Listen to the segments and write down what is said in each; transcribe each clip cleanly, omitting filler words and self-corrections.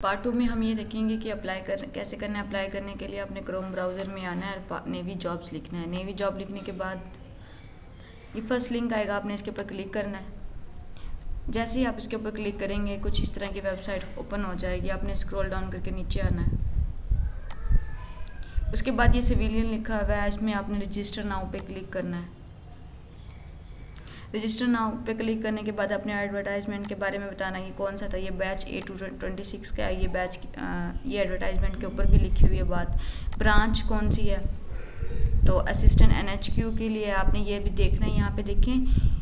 Part 2 में हम ये देखेंगे कि कैसे करना है। अप्लाई करने के लिए अपने क्रोम ब्राउज़र में आना है और नेवी जॉब्स लिखना है। नेवी जॉब लिखने के बाद ये फर्स्ट लिंक आएगा, आपने इसके ऊपर क्लिक करना है। जैसे ही आप इसके ऊपर क्लिक करेंगे कुछ इस तरह की वेबसाइट ओपन हो जाएगी। आपने स्क्रॉल डाउन करके नीचे आना है। उसके बाद ये सिविलियन लिखा हुआ है, इसमें आपने रजिस्टर नाउ पे क्लिक करना है। रजिस्टर नाउ पे क्लिक करने के बाद अपने एडवर्टाइजमेंट के बारे में बताना है कि कौन सा था। ये बैच A226 का है। ये बैच ये एडवर्टाइजमेंट के ऊपर भी लिखी हुई है बात। ब्रांच कौन सी है, तो असिस्टेंट NHQ के लिए आपने ये भी देखना है। यहाँ पे देखें,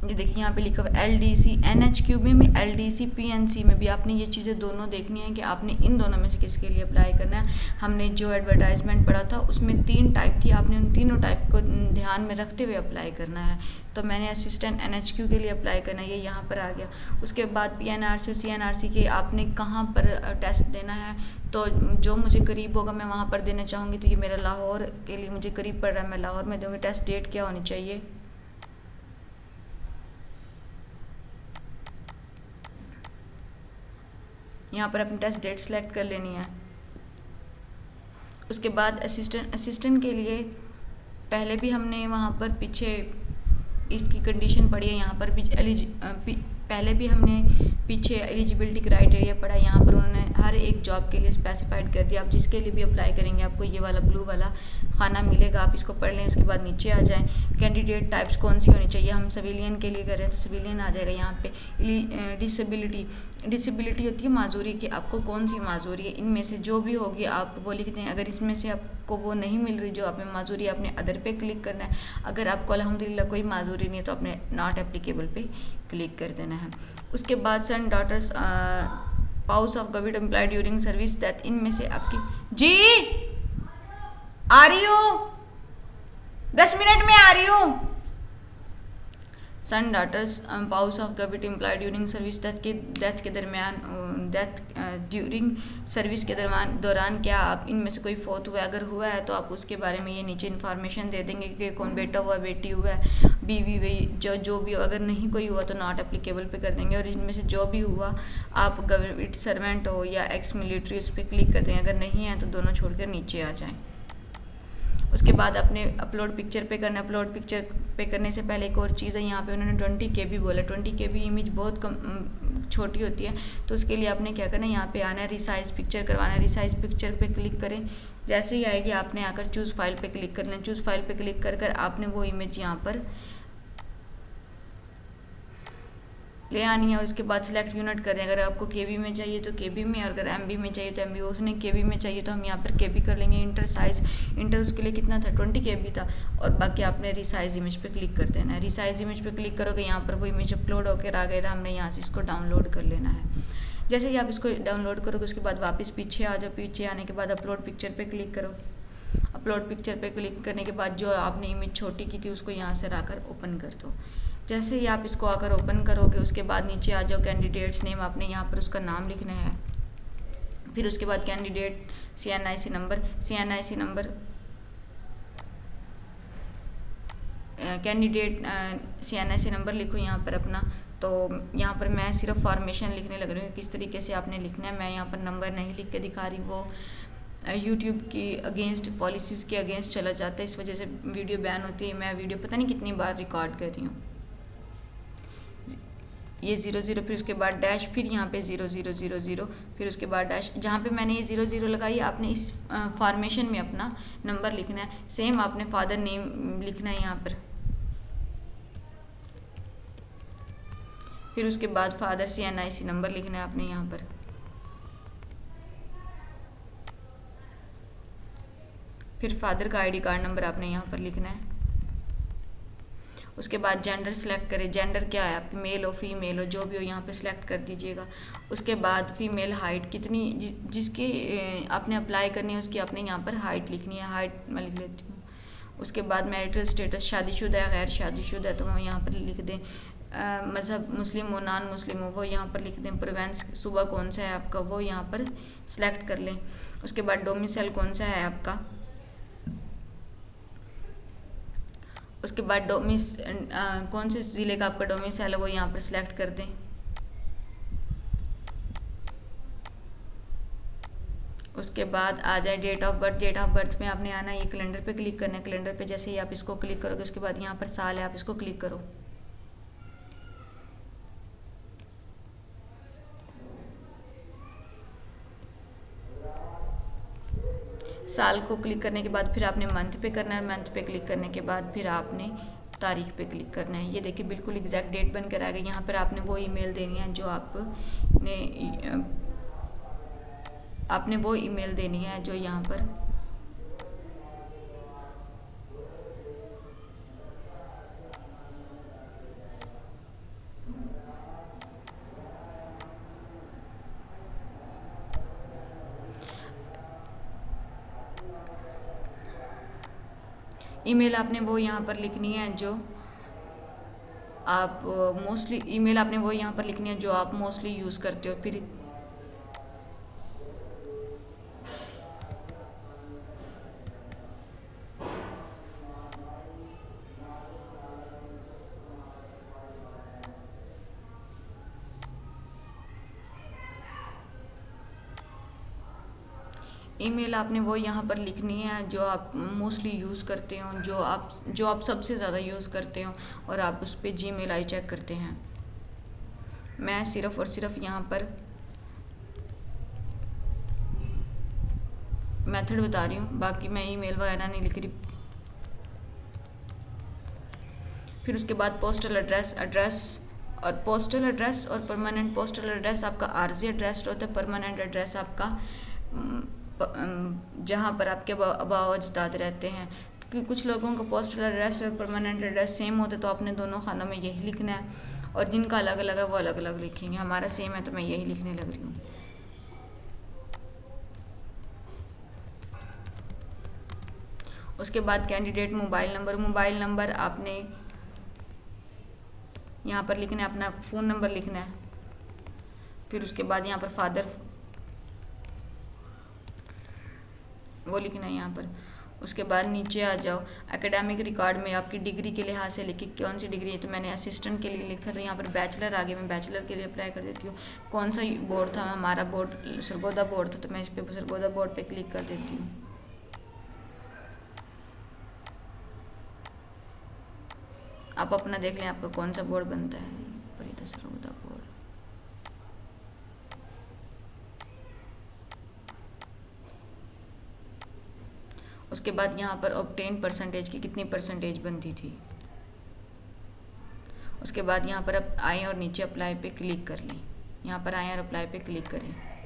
ये देखिए यहाँ पे लिखा हुआ LDC NHQ में LDC PNC में भी आपने ये चीज़ें दोनों देखनी है कि आपने इन दोनों में से किसके लिए अप्लाई करना है। हमने जो एडवर्टाइजमेंट पढ़ा था उसमें 3 टाइप थी, आपने उन तीनों टाइप को ध्यान में रखते हुए अप्लाई करना है। तो मैंने असिस्टेंट NHQ के लिए अप्लाई करना है, ये यहाँ पर आ गया। उसके बाद PNRC और CNRC के आपने कहाँ पर टेस्ट देना है, तो जो मुझे करीब होगा मैं वहाँ पर देना चाहूँगी। तो ये मेरा लाहौर के लिए मुझे करीब पड़ रहा है, मैं लाहौर में दूँगी। टेस्ट डेट क्या होनी चाहिए, यहाँ पर अपनी टेस्ट डेट सेलेक्ट कर लेनी है। उसके बाद असिस्टेंट के लिए पहले भी हमने वहाँ पर पीछे इसकी कंडीशन पढ़ी है। यहाँ पर भी पहले भी हमने पीछे एलिजिबिलिटी क्राइटेरिया पढ़ा। यहाँ पर उन्होंने हर एक जॉब के लिए स्पेसिफाइड कर दिया। आप जिसके लिए भी अप्लाई करेंगे आपको ये वाला ब्लू वाला खाना मिलेगा, आप इसको पढ़ लें। उसके बाद नीचे आ जाएं, कैंडिडेट टाइप्स कौन सी होनी चाहिए। हम सिविलियन के लिए कर रहे हैं तो सिविलियन आ जाएगा। यहाँ पे डिसेबिलिटी होती है माजूरी की, आपको कौन सी माजूरी है, इनमें से जो भी होगी आप वो लिख दें। अगर इसमें से आपको वो नहीं मिल रही जो आप में माजूरी, आपने अदर पे क्लिक करना है। अगर आपको अल्हम्दुलिल्लाह कोई माजूरी नहीं है तो आपने नॉट एप्लीकेबल पे क्लिक कर देना है। उसके बाद son daughters spouse of government employ during service that, इनमें से आपकी जी आ रही हूँ, 10 मिनट में आ रही हूँ। Son daughters spouse of government employ during service death के दरमियान ड्यूरिंग सर्विस के दौरान क्या आप इनमें से कोई फोत हुआ है। अगर हुआ है तो आप उसके बारे में ये नीचे इन्फॉर्मेशन दे देंगे कि कौन बेटा हुआ, बेटी हुआ है, बीवी हुई, जो भी हो। अगर नहीं कोई हुआ तो नॉट एप्लीकेबल पे कर देंगे। और इनमें से जो भी हुआ, आप गवर्नमेंट सर्वेंट हो या एक्स मिलिट्री, उस पर क्लिक कर देंगे। अगर नहीं है तो दोनों छोड़कर नीचे आ जाएँ। उसके बाद अपने अपलोड पिक्चर पे करना है। अपलोड पिक्चर पे करने से पहले एक और चीज़ है, यहाँ पे उन्होंने 20 KB बोला। 20 KB इमेज बहुत कम छोटी होती है, तो उसके लिए आपने क्या करना है, यहाँ पे आना है, रिसाइज पिक्चर करवाना है। रिसाइज पिक्चर पे क्लिक करें, जैसे ही आएगी आपने आकर चूज़ फाइल पे क्लिक कर लें। चूज़ फाइल पे क्लिक कर आपने वो इमेज यहाँ पर ले आनी है। उसके बाद सिलेक्ट यूनिट करें। अगर आपको KB में चाहिए तो KB में, और अगर MB में चाहिए तो MB। उसने KB में चाहिए तो हम यहाँ पर KB कर लेंगे। इंटर साइज़, इंटर उसके लिए कितना था, 20 KB था। और बाकी आपने रिसाइज इमेज पे क्लिक कर देना है। रिसाइज इमेज पे क्लिक करोगे, यहाँ पर वो इमेज अपलोड होकर आ गया। हमने यहाँ से इसको डाउनलोड कर लेना है। जैसे ही आप इसको डाउनलोड करोगे उसके बाद वापस पीछे आ जाओ। पीछे आने के बाद अपलोड पिक्चर पे क्लिक करो। अपलोड पिक्चर पे क्लिक करने के बाद जो आपने इमेज छोटी की थी उसको यहाँ से लाकर ओपन कर दो। जैसे ही आप इसको आकर ओपन करोगे उसके बाद नीचे आ जाओ, कैंडिडेट्स नेम, आपने यहाँ पर उसका नाम लिखना है। फिर उसके बाद candidate CNIC number candidate CNIC number लिखो यहाँ पर अपना। तो यहाँ पर मैं सिर्फ फॉर्मेशन लिखने लग रही हूँ, किस तरीके से आपने लिखना है। मैं यहाँ पर नंबर नहीं लिख के दिखा रही, वो यूट्यूब की अगेंस्ट पॉलिसीज़ के अगेंस्ट चला जाता है, इस वजह से वीडियो बैन होती है। मैं वीडियो पता नहीं कितनी बार रिकॉर्ड कर रही हूँ। ये 00, फिर उसके बाद डैश, फिर यहाँ पे 0000, फिर उसके बाद डैश। जहाँ पे मैंने ये 00 लगाई, आपने इस फॉर्मेशन में अपना नंबर लिखना है। सेम आपने फादर नेम लिखना है यहाँ पर। फिर उसके बाद फादर CNIC नंबर लिखना है आपने यहाँ पर। फिर फादर का ID कार्ड नंबर आपने यहाँ पर लिखना है। उसके बाद जेंडर सेलेक्ट करें। जेंडर क्या है आपकी, मेल हो फीमेल हो, जो भी हो यहाँ पे सिलेक्ट कर दीजिएगा। उसके बाद फीमेल हाइट कितनी, जिसकी आपने अप्लाई करनी है उसकी आपने यहाँ पर हाइट लिखनी है। हाइट मैं लिख लेती हूँ। उसके बाद मैरिटल स्टेटस, शादीशुदा है, गैर शादीशुदा है, तो वो यहाँ पर लिख दें। मज़हब मुस्लिम हो, नॉन मुस्लिम हो, वो यहाँ पर लिख दें। प्रोवेंस सुबह कौन सा है आपका, वो यहाँ पर सिलेक्ट कर लें। उसके बाद डोमिसाइल कौन सा है आपका, उसके बाद कौन से ज़िले का आपका डोमिसाइल है वो यहाँ पर सिलेक्ट कर दें। उसके बाद आ जाए date of birth. Date of birth में आपने आना है, ये कैलेंडर पे क्लिक करना है। कैलेंडर पे जैसे ही आप इसको क्लिक करोगे उसके बाद यहाँ पर साल है, आप इसको क्लिक करो। साल को क्लिक करने के बाद फिर आपने मंथ पे करना है। मंथ पे क्लिक करने के बाद फिर आपने तारीख पे क्लिक करना है। ये देखिए बिल्कुल एग्जैक्ट डेट बनकर आ गई। यहाँ पर आपने वो ईमेल देनी है जो आपने वो ईमेल देनी है जो यहाँ पर ईमेल आपने वो यहाँ पर लिखनी है जो आप मोस्टली ईमेल आपने वो यहाँ पर लिखनी है जो आप मोस्टली यूज़ करते हो। फिर ईमेल आपने वो यहाँ पर लिखनी है जो आप मोस्टली यूज़ करते हो, जो आप सबसे ज़्यादा यूज़ करते हो और आप उस पर जीमेल आई चेक करते हैं। मैं सिर्फ़ और सिर्फ यहाँ पर मेथड बता रही हूँ, बाकी मैं ईमेल वगैरह नहीं लिख रही। फिर उसके बाद पोस्टल एड्रेस और परमानेंट पोस्टल एड्रेस आपका आरजी एड्रेस होता है। परमानेंट एड्रेस आपका जहाँ पर आपके अबाव अजदाद रहते हैं। क्योंकि कुछ लोगों का पोस्टल एड्रेस और परमानेंट एड्रेस सेम होता है तो आपने दोनों खानों में यही लिखना है, और जिनका अलग अलग है वो अलग अलग लिखेंगे। हमारा सेम है तो मैं यही लिखने लग रही हूँ। उसके बाद कैंडिडेट मोबाइल नंबर आपने यहाँ पर लिखना है, अपना फ़ोन नंबर लिखना है। फिर उसके बाद यहाँ पर फादर वो लिखना है यहाँ पर। उसके बाद नीचे आ जाओ, एकेडमिक रिकॉर्ड में आपकी डिग्री के लिहाज से लिखी कौन सी डिग्री है। तो मैंने असिस्टेंट के लिए लिखा, तो यहाँ पर बैचलर आ गया, मैं बैचलर के लिए अप्लाई कर देती हूँ। कौन सा बोर्ड था, हमारा बोर्ड सरगोदा बोर्ड था, तो मैं इस पर सरगोदा बोर्ड पे क्लिक कर देती हूँ। आप अपना देख लें आपका कौन सा बोर्ड बनता है। पर ये तो सरगोदा बोर्ड। उसके बाद यहाँ पर ऑब्टेन परसेंटेज की कितनी परसेंटेज बनती थी। उसके बाद यहाँ पर आप आएँ और नीचे अप्लाई पे क्लिक कर लें। यहाँ पर आएँ और अप्लाई पे क्लिक करें।